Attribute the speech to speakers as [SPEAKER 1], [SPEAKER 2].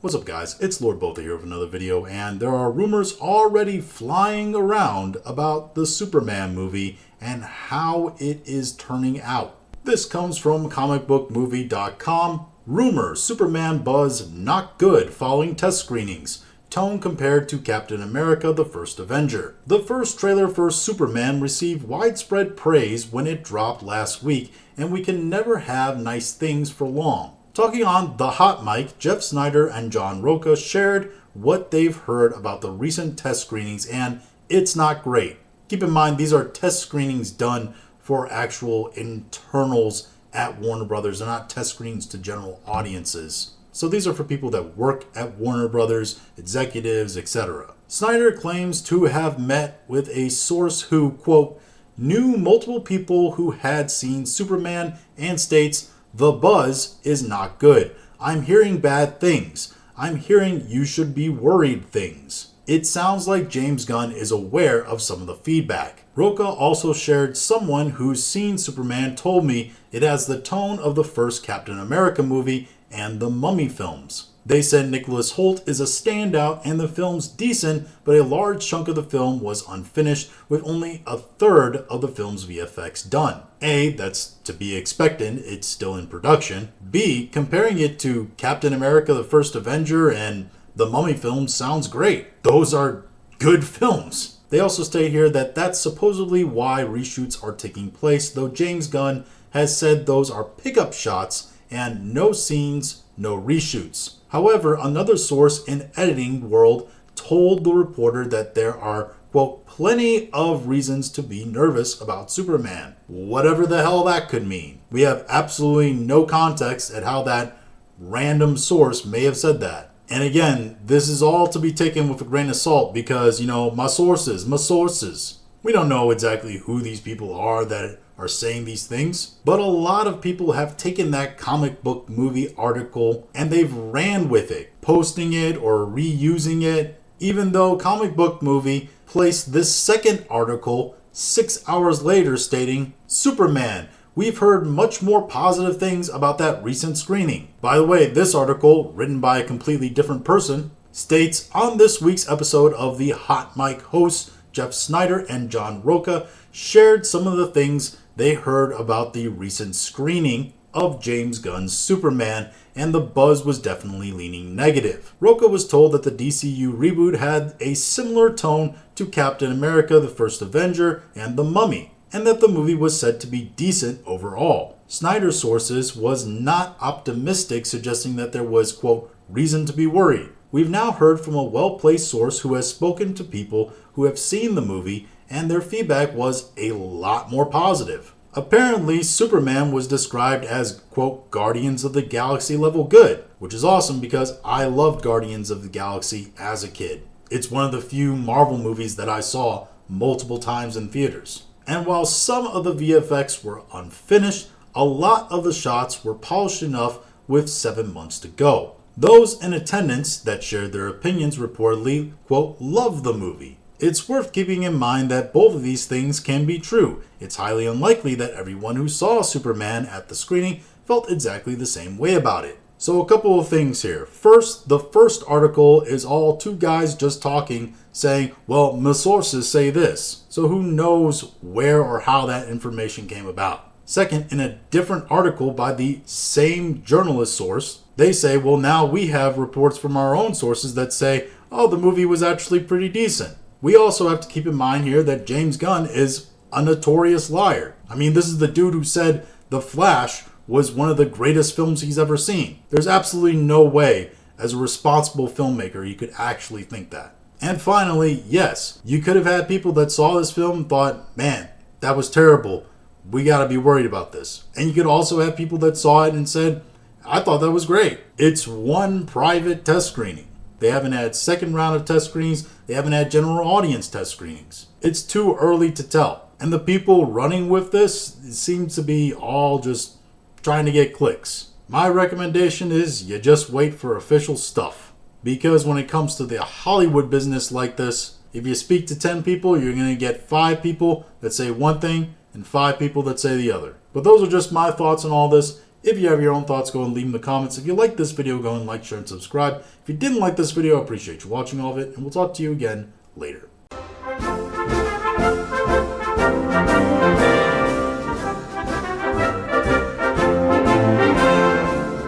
[SPEAKER 1] What's up guys, it's Lord Botha here with another video, and there are rumors already flying around about the Superman movie and how it is turning out. This comes from comicbookmovie.com. Rumor, Superman buzz not good following test screenings. Tone compared to Captain America the First Avenger. The first trailer for Superman received widespread praise when it dropped last week, and we can never have nice things for long. Talking on The Hot Mic, Jeff Snyder and John Roca shared what they've heard about the recent test screenings, and it's not great. Keep in mind, these are test screenings done for actual internals at Warner Brothers. They're not test screenings to general audiences. So these are for people that work at Warner Brothers, executives, etc. Snyder claims to have met with a source who, quote, knew multiple people who had seen Superman and states, "The buzz is not good. I'm hearing bad things. I'm hearing you should be worried things." It sounds like James Gunn is aware of some of the feedback. Roca also shared, "Someone who's seen Superman told me it has the tone of the first Captain America movie and the Mummy films. They said Nicholas Hoult is a standout and the film's decent, but a large chunk of the film was unfinished with only a third of the film's VFX done. A, that's to be expected, it's still in production. B, comparing it to Captain America the First Avenger and the Mummy films sounds great. Those are good films." They also state here that that's supposedly why reshoots are taking place, though James Gunn has said those are pickup shots and no scenes, no reshoots. However, another source in editing world told the reporter that there are, quote, plenty of reasons to be nervous about Superman. Whatever the hell that could mean. We have absolutely no context at how that random source may have said that. And again, this is all to be taken with a grain of salt because, my sources. We don't know exactly who these people are that are saying these things, but a lot of people have taken that comic book movie article and they've ran with it, posting it or reusing it, even though Comic Book Movie placed this second article 6 hours later stating, "Superman, we've heard much more positive things about that recent screening." By the way, this article, written by a completely different person, states, "On this week's episode of the Hot Mic, hosts Jeff Snyder and John Roca shared some of the things they heard about the recent screening of James Gunn's Superman, and the buzz was definitely leaning negative." Roca was told that the DCU reboot had a similar tone to Captain America the First Avenger and the Mummy, and that the movie was said to be decent overall. Snyder's sources was not optimistic, suggesting that there was, quote, reason to be worried. "We've now heard from a well-placed source who has spoken to people who have seen the movie, and their feedback was a lot more positive. Apparently, Superman was described as, quote, Guardians of the Galaxy level good," which is awesome because I loved Guardians of the Galaxy as a kid. It's one of the few Marvel movies that I saw multiple times in theaters. And while some of the VFX were unfinished, a lot of the shots were polished enough with 7 months to go. Those in attendance that shared their opinions reportedly, quote, loved the movie. It's worth keeping in mind that both of these things can be true. It's highly unlikely that everyone who saw Superman at the screening felt exactly the same way about it. So a couple of things here. First, the first article is all two guys just talking, saying, well, my sources say this. So who knows where or how that information came about. Second, in a different article by the same journalist source, they say, well, now we have reports from our own sources that say, oh, the movie was actually pretty decent. We also have to keep in mind here that James Gunn is a notorious liar. I mean, this is the dude who said The Flash was one of the greatest films he's ever seen. There's absolutely no way, as a responsible filmmaker, you could actually think that. And finally, yes, you could have had people that saw this film and thought, man, that was terrible. We gotta be worried about this. And you could also have people that saw it and said, I thought that was great. It's one private test screening. They haven't had second round of test screenings. They haven't had general audience test screenings. It's too early to tell. And the people running with this seems to be all just trying to get clicks. My recommendation is you just wait for official stuff. Because when it comes to the Hollywood business like this, if you speak to 10 people, you're going to get 5 people that say one thing and 5 people that say the other. But those are just my thoughts on all this. If you have your own thoughts, go and leave them in the comments. If you like this video, go and like, share, and subscribe. If you didn't like this video, I appreciate you watching all of it, and we'll talk to you again later.